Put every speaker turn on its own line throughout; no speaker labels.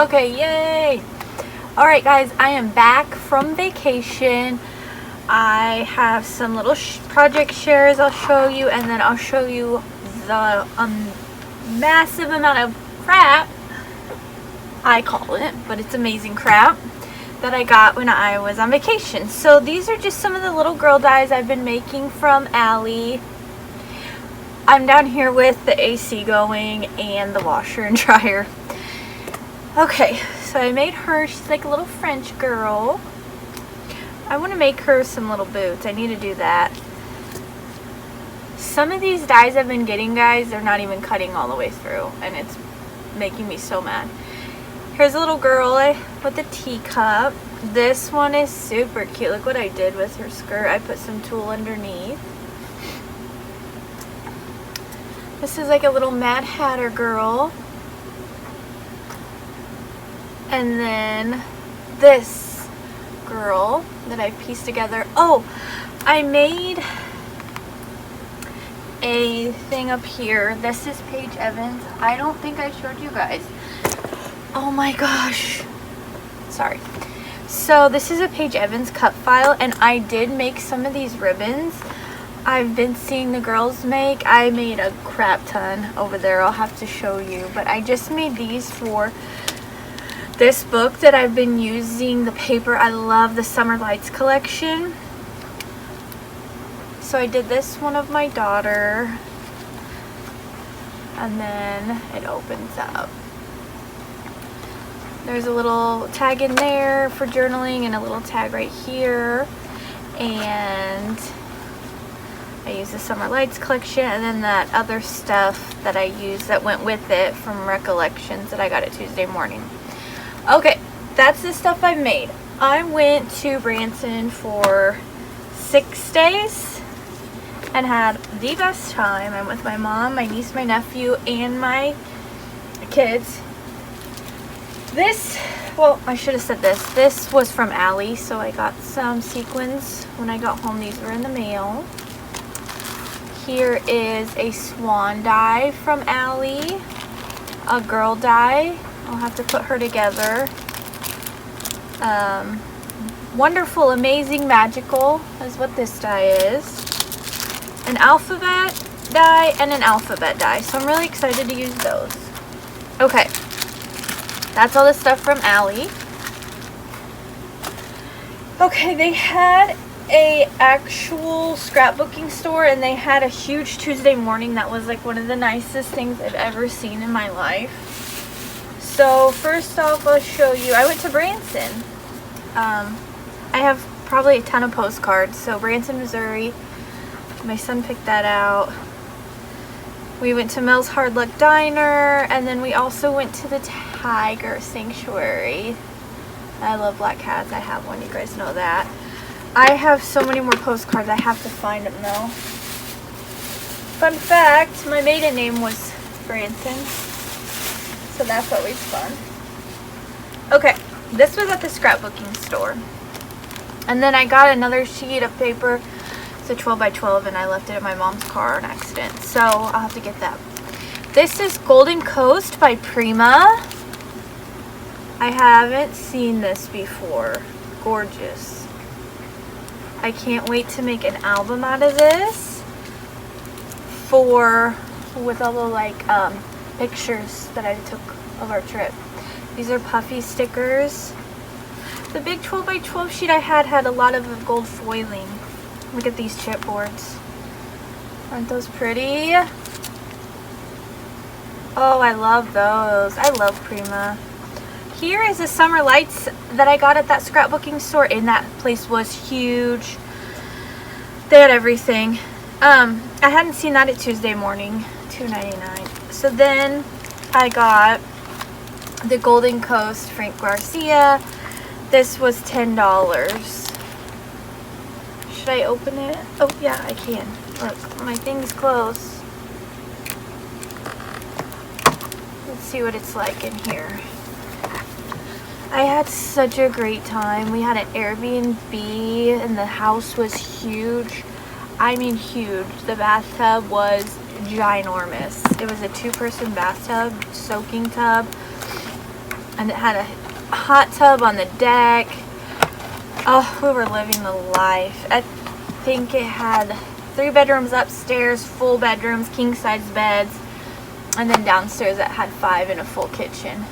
Okay, yay! Alright guys, I am back from vacation. I have some little project shares I'll show you, and then I'll show you the massive amount of crap, I call it, but it's amazing crap, that I got when I was on vacation. So these are just some of the little girl dies I've been making from Allie. I'm down here with the AC going and the washer and dryer. Okay, so I made her, she's like a little French girl. I want to make her some little boots. I need to do that. Some of these dies I've been getting, guys, they're not even cutting all the way through, and it's making me so mad. Here's a little girl with a teacup. This one is super cute. Look what I did with her skirt. I put some tulle underneath. This is like a little Mad Hatter girl. And then this girl that I pieced together. Oh, I made a thing up here. This is Paige Evans. I don't think I showed you guys. Oh my gosh. Sorry. So this is a Paige Evans cut file, and I did make some of these ribbons I've been seeing the girls make. I made a crap ton over there. I'll have to show you. But I just made these for this book that I've been using, the paper. I love the Summer Lights collection. So I did this one of my daughter, and then it opens up. There's a little tag in there for journaling and a little tag right here, and I use the Summer Lights collection, and then that other stuff that I used that went with it from Recollections that I got at Tuesday Morning. Okay, that's the stuff I made. I went to Branson for 6 days and had the best time. I'm with my mom, my niece, my nephew, and my kids. This, well, I should have said this. This was from Allie, so I got some sequins when I got home. These were in the mail. Here is a swan die from Allie, a girl die. I'll have to put her together. Wonderful, amazing, magical is what this die is. An alphabet die and an alphabet die. So I'm really excited to use those. Okay, that's all the stuff from Allie. Okay, they had a actual scrapbooking store, and they had a huge Tuesday Morning that was like one of the nicest things I've ever seen in my life. So first off, I'll show you, I went to Branson. I have probably a ton of postcards. So Branson, Missouri, my son picked that out. We went to Mel's Hard Luck Diner, and then we also went to the Tiger Sanctuary. I love black cats. I have one, you guys know that. I have so many more postcards. I have to find them though. Fun fact, my maiden name was Branson. So that's always fun. Okay, this was at the scrapbooking store. And then I got another sheet of paper. It's a 12 by 12, and I left it in my mom's car on accident. So I'll have to get that. This is Golden Coast by Prima. I haven't seen this before. Gorgeous. I can't wait to make an album out of this with all the like pictures that I took of our trip. These are puffy stickers. The big 12 by 12 sheet I had a lot of gold foiling. Look at these chipboards. Aren't those pretty? Oh, I love those. I love Prima. Here is the Summer Lights that I got at that scrapbooking store, and that place was huge. They had everything. I hadn't seen that at Tuesday Morning. $2.99. So then I got the Golden Coast Frank Garcia. This was $10. Should I open it? Oh yeah, I can. Look, my thing's closed. Let's see what it's like in here. I had such a great time. We had an Airbnb, and the house was huge. I mean huge. The bathtub was ginormous. It was a 2-person bathtub, soaking tub. And it had a hot tub on the deck. Oh, we were living the life. I think it had 3 bedrooms upstairs, full bedrooms, king size beds, and then downstairs it had 5 and a full kitchen.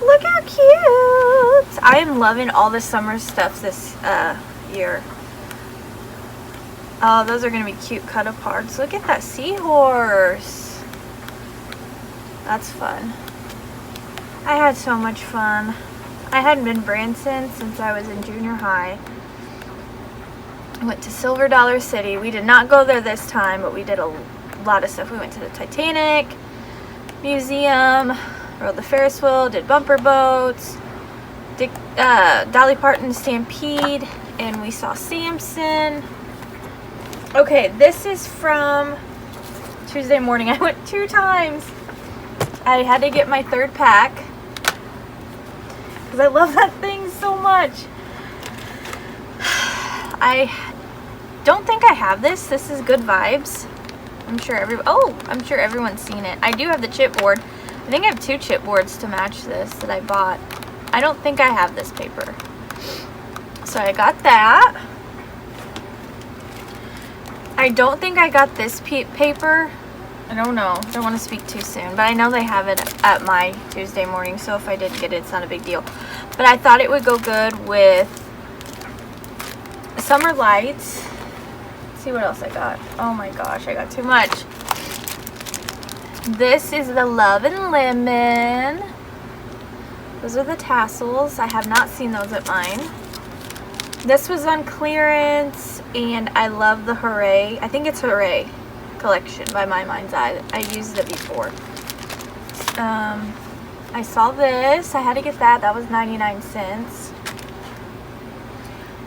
Look how cute! I am loving all the summer stuff this year. Oh, those are gonna be cute cut aparts. Look at that seahorse. That's fun. I had so much fun. I hadn't been Branson since I was in junior high. I went to Silver Dollar City. We did not go there this time, but we did a lot of stuff. We went to the Titanic Museum, rode the Ferris wheel, did bumper boats, did Dolly Parton Stampede, and we saw Samson. Okay, this is from Tuesday morning. I went 2 times. I had to get my 3rd pack because I love that thing so much. I don't think I have this. This is Good Vibes. I'm sure everyone's seen it. I do have the chipboard. I think I have 2 chipboards to match this that I bought. I don't think I have this paper. So I got that. I don't think I got this paper. I don't know. I don't want to speak too soon. But I know they have it at my Tuesday morning. So if I did get it, it's not a big deal. But I thought it would go good with Summer Lights. Let's see what else I got. Oh my gosh, I got too much. This is the Love and Lemon. Those are the tassels. I have not seen those at mine. This was on clearance, and I love the Hooray. I think it's Hooray collection by My Mind's Eye. I used it before. I saw this. I had to get that. That was 99 cents.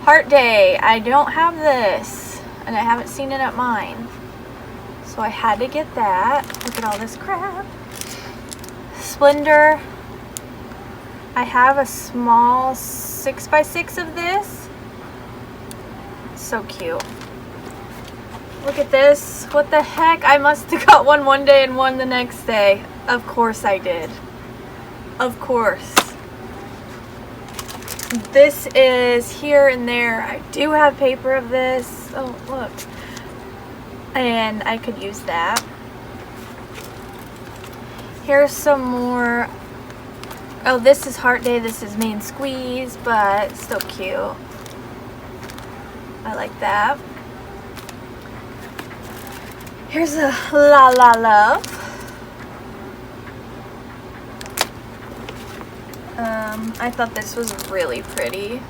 Heart Day. I don't have this, and I haven't seen it at mine. So I had to get that. Look at all this crap. Splendor. I have a small 6x6 of this. So cute. Look at this. What the heck? I must have got one day and one the next day. Of course I did. Of course. This is here and there. I do have paper of this. Oh, look. And I could use that. Here's some more. Oh, this is Heart Day. This is Main Squeeze, but still cute. I like that. Here's a La La Love. I thought this was really pretty.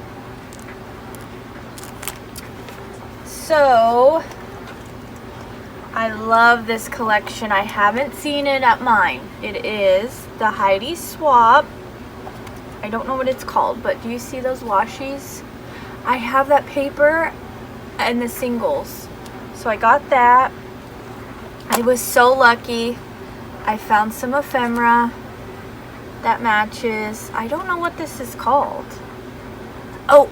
So, I love this collection. I haven't seen it at mine. It is the Heidi Swapp. I don't know what it's called, but do you see those washies? I have that paper and the singles. So I got that. I was so lucky. I found some ephemera that matches. I don't know what this is called. Oh,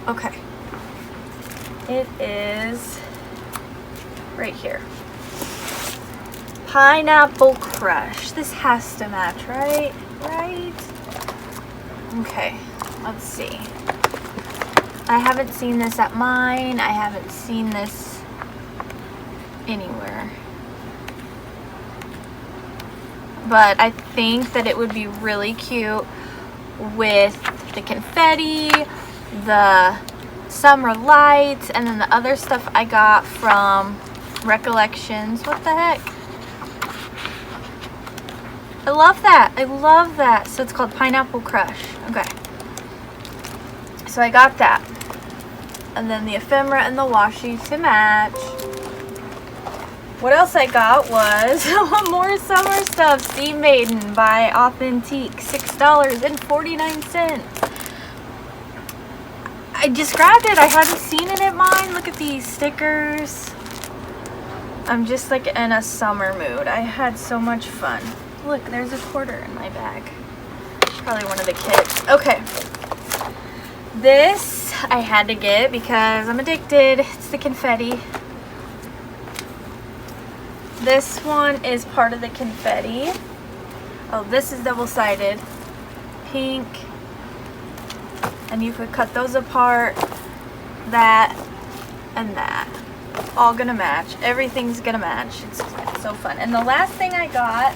okay. It is right here. Pineapple Crush. This has to match, right? Right? Okay, let's see. I haven't seen this at mine. I haven't seen this anywhere. But I think that it would be really cute with the confetti, the summer lights, and then the other stuff I got from Recollections. What the heck? I love that. I love that. So it's called Pineapple Crush. Okay. So I got that. And then the ephemera and the washi to match. What else I got was more summer stuff. Sea Maiden by Authentique. $6.49. I just grabbed it. I hadn't seen it at mine. Look at these stickers. I'm just like in a summer mood. I had so much fun. Look, there's a quarter in my bag. Probably one of the kids. Okay. This I had to get because I'm addicted. It's the confetti. This one is part of the confetti. Oh, this is double-sided. Pink. And you could cut those apart. That and that. All gonna match. Everything's gonna match. It's so fun. And the last thing I got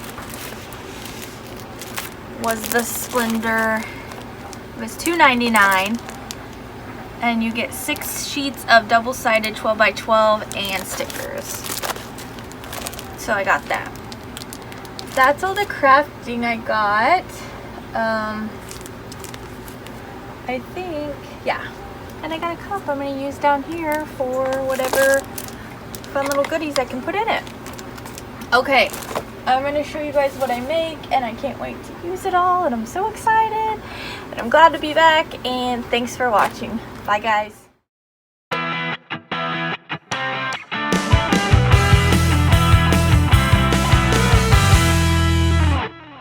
was the Splendor. It was $2.99. And you get 6 sheets of double-sided 12x12 and stickers. So I got that. That's all the crafting I got. I think, yeah. And I got a cup I'm going to use down here for whatever fun little goodies I can put in it. Okay, I'm going to show you guys what I make, and I can't wait to use it all, and I'm so excited. And I'm glad to be back, and thanks for watching. Bye, guys.